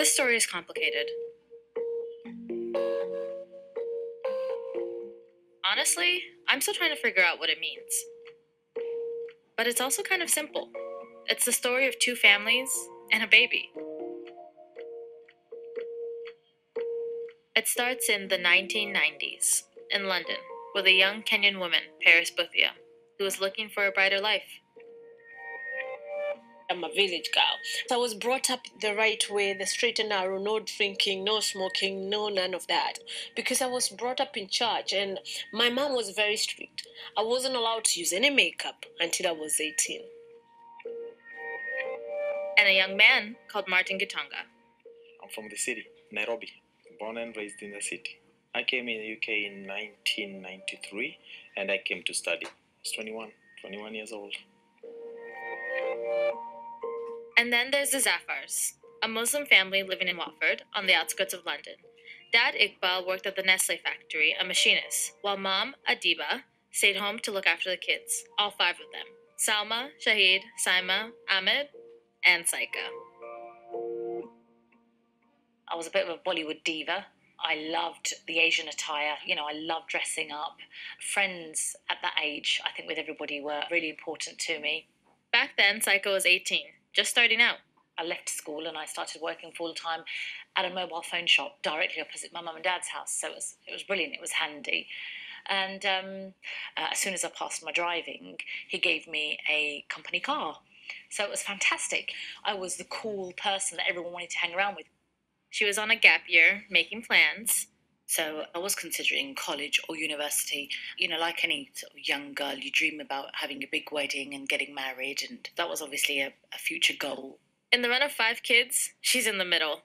This story is complicated. Honestly, I'm still trying to figure out what it means. But it's also kind of simple. It's the story of two families and a baby. It starts in the 1990s in London with a young Kenyan woman, Peris Mbuthia, who is looking for a brighter life. I'm a village girl. So I was brought up the right way, the straight and narrow, no drinking, no smoking, no none of that. Because I was brought up in church and my mom was very strict. I wasn't allowed to use any makeup until I was 18. And a young man called Gitonga. I'm from the city, Nairobi, born and raised in the city. I came in the UK in 1993 and I came to study. I was 21 years old. And then there's the Zafars, a Muslim family living in Watford on the outskirts of London. Dad Iqbal worked at the Nestle factory, a machinist, while Mom, Adiba, stayed home to look after the kids, all 5 of them. Salma, Shahid, Saima, Ahmed, and Saiqa. I was a bit of a Bollywood diva. I loved the Asian attire. I loved dressing up. Friends at that age, I think with everybody, were really important to me. Back then, Saiqa was 18, just starting out. I left school and I started working full-time at a mobile phone shop directly opposite my mum and dad's house. So it was brilliant. It was handy. And as soon as I passed my driving, he gave me a company car. So it was fantastic. I was the cool person that everyone wanted to hang around with. She was on a gap year, making plans. So I was considering college or university. Like any sort of young girl, you dream about having a big wedding and getting married, and that was obviously a future goal. In the run of 5 kids, she's in the middle.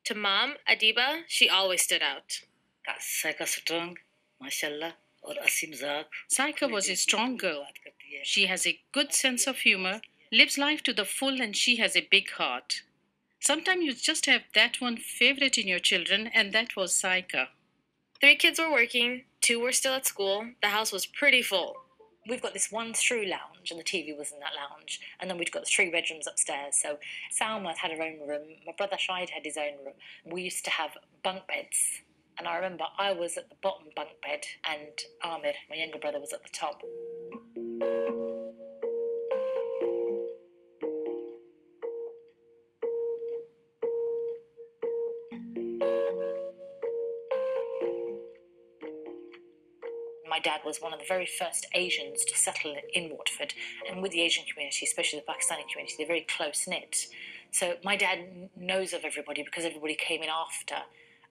To Mom, Adiba, she always stood out. Saiqa strong, mashallah, or asim zak. Saiqa was a strong girl. She has a good sense of humor, lives life to the full, and she has a big heart. Sometimes you just have that one favorite in your children, and that was Saiqa. 3 kids were working, 2 were still at school. The house was pretty full. We've got this one through lounge, and the TV was in that lounge. And then we've got the 3 bedrooms upstairs. So Salma had her own room. My brother Shahid had his own room. We used to have bunk beds. And I remember I was at the bottom bunk bed, and Amir, my younger brother, was at the top. My dad was one of the very first Asians to settle in Watford, and with the Asian community, especially the Pakistani community, they're very close-knit. So my dad knows of everybody because everybody came in after,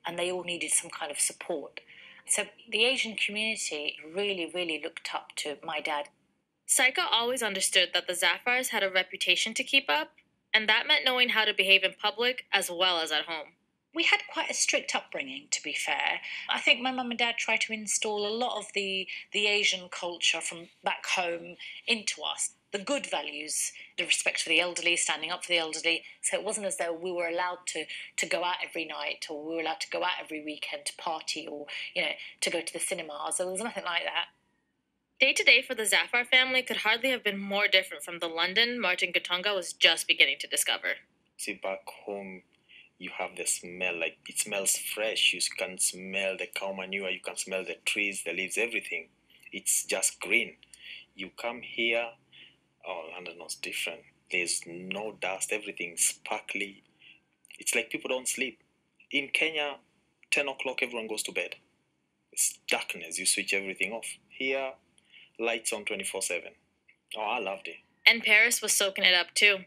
and they all needed some kind of support. So the Asian community really, really looked up to my dad. Saiqa always understood that the Zafars had a reputation to keep up, and that meant knowing how to behave in public as well as at home. We had quite a strict upbringing, to be fair. I think my mum and dad tried to install a lot of the Asian culture from back home into us. The good values, the respect for the elderly, standing up for the elderly. So it wasn't as though we were allowed to go out every night, or we were allowed to go out every weekend to party, or, to go to the cinemas. So there was nothing like that. Day-to-day for the Zafar family could hardly have been more different from the London Martin Gitonga was just beginning to discover. See, back home, you have the smell, like it smells fresh. You can smell the cow manure, you can smell the trees, the leaves, everything. It's just green. You come here, London was different. There's no dust, everything's sparkly. It's like people don't sleep. In Kenya, 10 o'clock, everyone goes to bed. It's darkness, you switch everything off. Here, lights on 24/7. Oh, I loved it. And Peris was soaking it up too.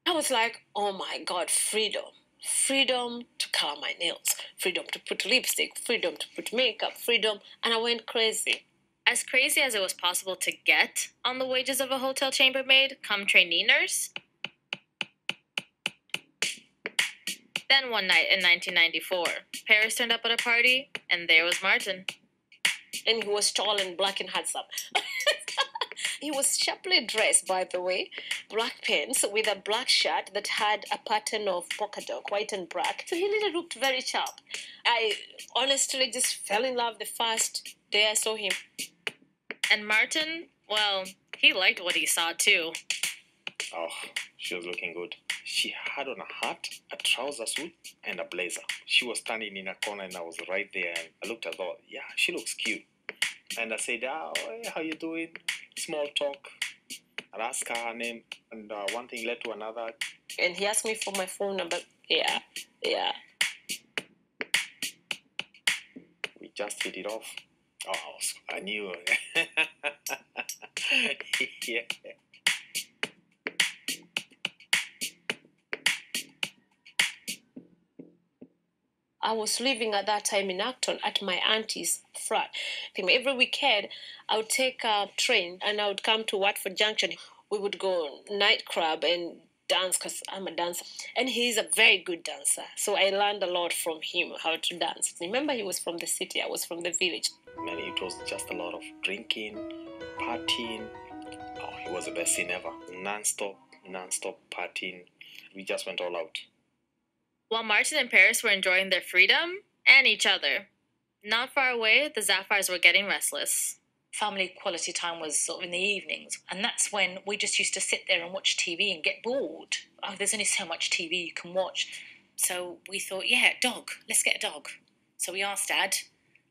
I was like, oh my God, freedom. Freedom to color my nails, freedom to put lipstick, freedom to put makeup, freedom, and I went crazy. As crazy as it was possible to get on the wages of a hotel chambermaid come trainee nurse. Then one night in 1994, Peris turned up at a party, and there was Martin. And he was tall and black and handsome. He was sharply dressed, by the way, black pants with a black shirt that had a pattern of polka dot, white and black. So he really looked very sharp. I honestly just fell in love the first day I saw him. And Martin, well, he liked what he saw too. Oh, she was looking good. She had on a hat, a trouser suit, and a blazer. She was standing in a corner and I was right there and I looked at her, yeah, she looks cute. And I said, hey, how you doing? Small talk. I asked her name and one thing led to another. And he asked me for my phone number. Yeah. We just hit it off. Oh, I knew. Yeah. I was living at that time in Acton at my auntie's flat. Every weekend, I would take a train and I would come to Watford Junction. We would go night club and dance because I'm a dancer. And he's a very good dancer. So I learned a lot from him how to dance. Remember, he was from the city, I was from the village. Man, it was just a lot of drinking, partying. Oh, it was the best scene ever. Non-stop partying. We just went all out. While Martin and Peris were enjoying their freedom and each other, not far away, the Zafars were getting restless. Family quality time was sort of in the evenings, and that's when we just used to sit there and watch TV and get bored. Oh, there's only so much TV you can watch. So we thought, yeah, dog, let's get a dog. So we asked Dad,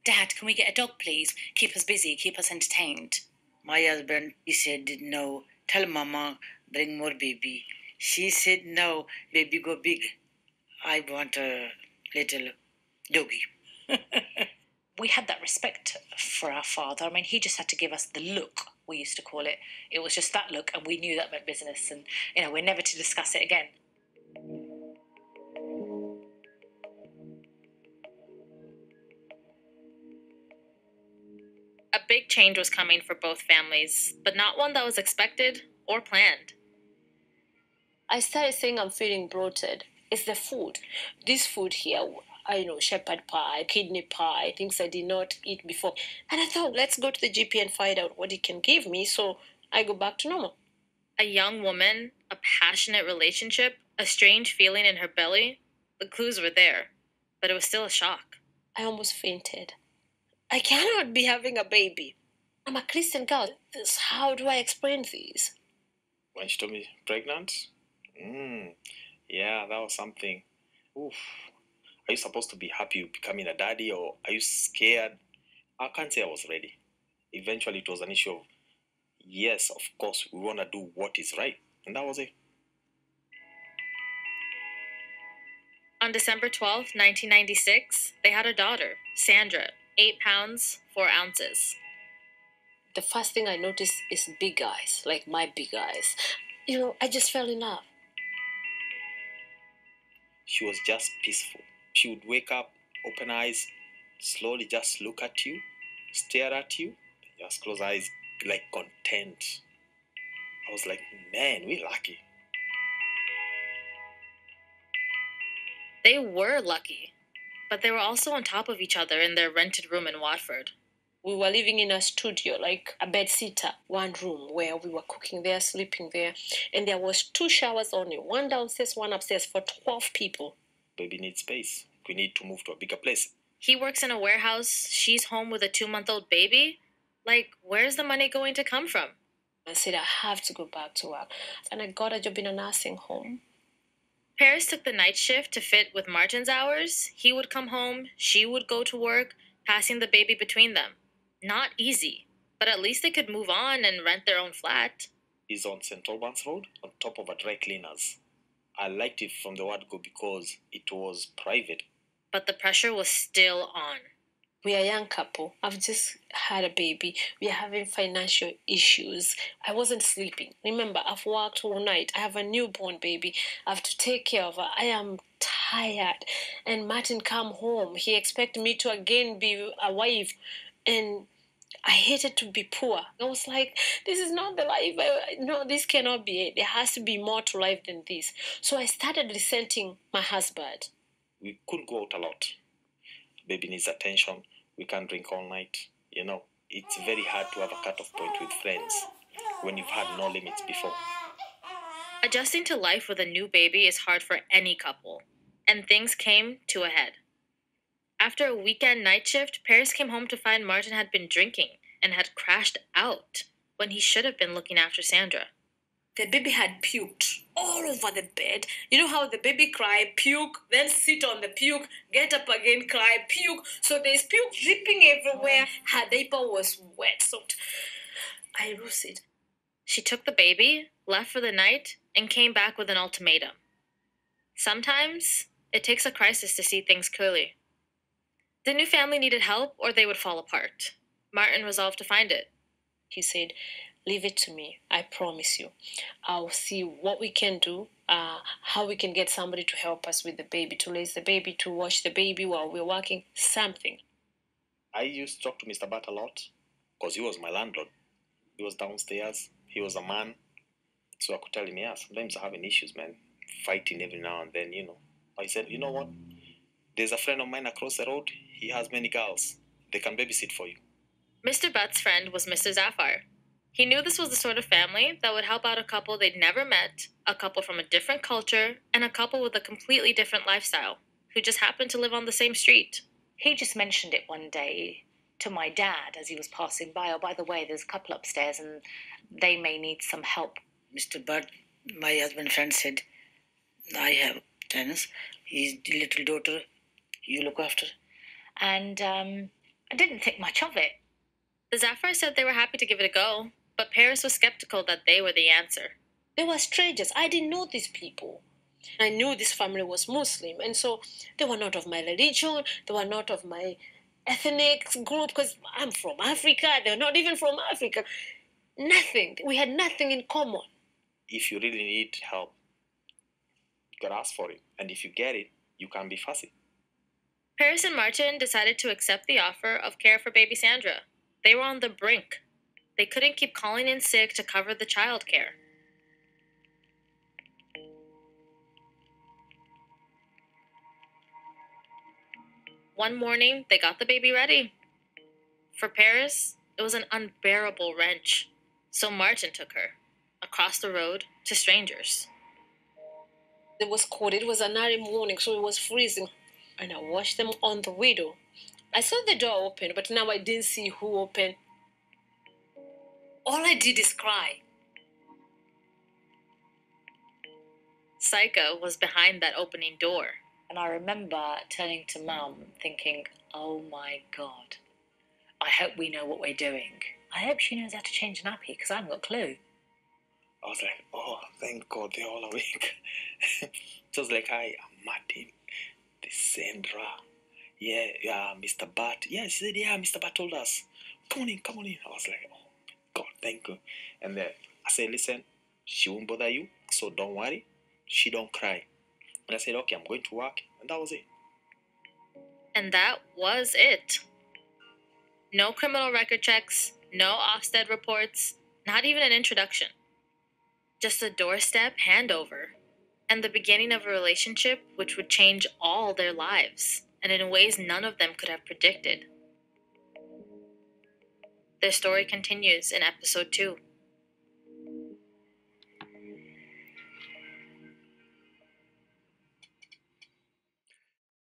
can we get a dog, please? Keep us busy, keep us entertained. My husband, he said, no, tell Mama, bring more baby. She said, no, baby go big. I want a little doggy. We had that respect for our father. I mean, he just had to give us the look, we used to call it. It was just that look, and we knew that meant business, and, we're never to discuss it again. A big change was coming for both families, but not one that was expected or planned. I started saying I'm feeling bloated. It's the food. This food here, I know, shepherd pie, kidney pie, things I did not eat before. And I thought, let's go to the GP and find out what he can give me so I go back to normal. A young woman, a passionate relationship, a strange feeling in her belly. The clues were there, but it was still a shock. I almost fainted. I cannot be having a baby. I'm a Christian girl. How do I explain this? When she told me pregnant? Yeah, that was something. Oof. Are you supposed to be happy with becoming a daddy, or are you scared? I can't say I was ready. Eventually, it was an issue of, yes, of course, we want to do what is right. And that was it. On December 12th, 1996, they had a daughter, Sandra, 8 pounds, 4 ounces. The first thing I noticed is big eyes, like my big eyes. I just fell in love. She was just peaceful. She would wake up, open eyes, slowly just look at you, stare at you, just close eyes, like content. I was like, man, we're lucky. They were lucky, but they were also on top of each other in their rented room in Watford. We were living in a studio, like a bed-sitter, one room where we were cooking there, sleeping there. And there was 2 showers only, one downstairs, one upstairs for 12 people. Baby needs space. We need to move to a bigger place. He works in a warehouse. She's home with a 2-month-old baby. Like, where's the money going to come from? I said, I have to go back to work. And I got a job in a nursing home. Peris took the night shift to fit with Martin's hours. He would come home, she would go to work, passing the baby between them. Not easy, but at least they could move on and rent their own flat. It's on St. Albans Road, on top of a dry cleaners. I liked it from the word go because it was private. But the pressure was still on. We are a young couple. I've just had a baby. We are having financial issues. I wasn't sleeping. Remember, I've worked all night. I have a newborn baby. I have to take care of her. I am tired. And Martin come home. He expected me to again be a wife. And I hated to be poor. I was like, this is not the life. No, this cannot be it. There has to be more to life than this. So I started resenting my husband. We couldn't go out a lot. Baby needs attention. We can't drink all night. It's very hard to have a cut-off point with friends when you've had no limits before. Adjusting to life with a new baby is hard for any couple, and things came to a head. After a weekend night shift, Peris came home to find Martin had been drinking and had crashed out when he should have been looking after Sandra. The baby had puked all over the bed. You know how the baby cry, puke, then sit on the puke, get up again, cry, puke. So there's puke dripping everywhere. Her diaper was wet, soaked. I lose it. She took the baby, left for the night, and came back with an ultimatum. Sometimes it takes a crisis to see things clearly. The new family needed help or they would fall apart. Martin resolved to find it. He said, leave it to me. I promise you. I'll see what we can do, how we can get somebody to help us with the baby, to raise the baby, to wash the baby while we're working, something. I used to talk to Mr. Bat a lot because he was my landlord. He was downstairs. He was a man. So I could tell him, yeah, sometimes I'm having issues, man. Fighting every now and then, you know. I said, you know what? There's a friend of mine across the road. He has many girls. They can babysit for you. Mr. Butt's friend was Mr. Zafar. He knew this was the sort of family that would help out a couple they'd never met, a couple from a different culture, and a couple with a completely different lifestyle, who just happened to live on the same street. He just mentioned it one day to my dad as he was passing by. Oh, by the way, there's a couple upstairs and they may need some help. Mr. Butt, my husband friend said, I have tennis. His little daughter, you look after. And I didn't think much of it. The Zafars said they were happy to give it a go, but Peris was skeptical that they were the answer. They were strangers. I didn't know these people. I knew this family was Muslim, and so they were not of my religion. They were not of my ethnic group, because I'm from Africa. They're not even from Africa. Nothing. We had nothing in common. If you really need help, you gotta ask for it. And if you get it, you can't be fussy. Peris and Martin decided to accept the offer of care for baby Sandra. They were on the brink. They couldn't keep calling in sick to cover the child care. One morning, they got the baby ready. For Peris, it was an unbearable wrench. So Martin took her, across the road, to strangers. It was cold. It was an early morning, so it was freezing. And I washed them on the window. I saw the door open, but now I didn't see who opened. All I did is cry. Saiqa was behind that opening door. And I remember turning to Mum thinking, oh my God, I hope we know what we're doing. I hope she knows how to change a nappy because I haven't got a clue. I was like, oh, thank God they're all awake. It was like, hi, I'm Martin, this Sandra. Yeah, Mr. Bat. Yeah, she said, yeah, Mr. Bat told us. Come on in. I was like, oh, God, thank you. And then I said, listen, she won't bother you, so don't worry. She don't cry. And I said, okay, I'm going to work. And that was it. And that was it. No criminal record checks, no Ofsted reports, not even an introduction. Just a doorstep handover, and the beginning of a relationship which would change all their lives, and in ways none of them could have predicted. Their story continues in episode 2.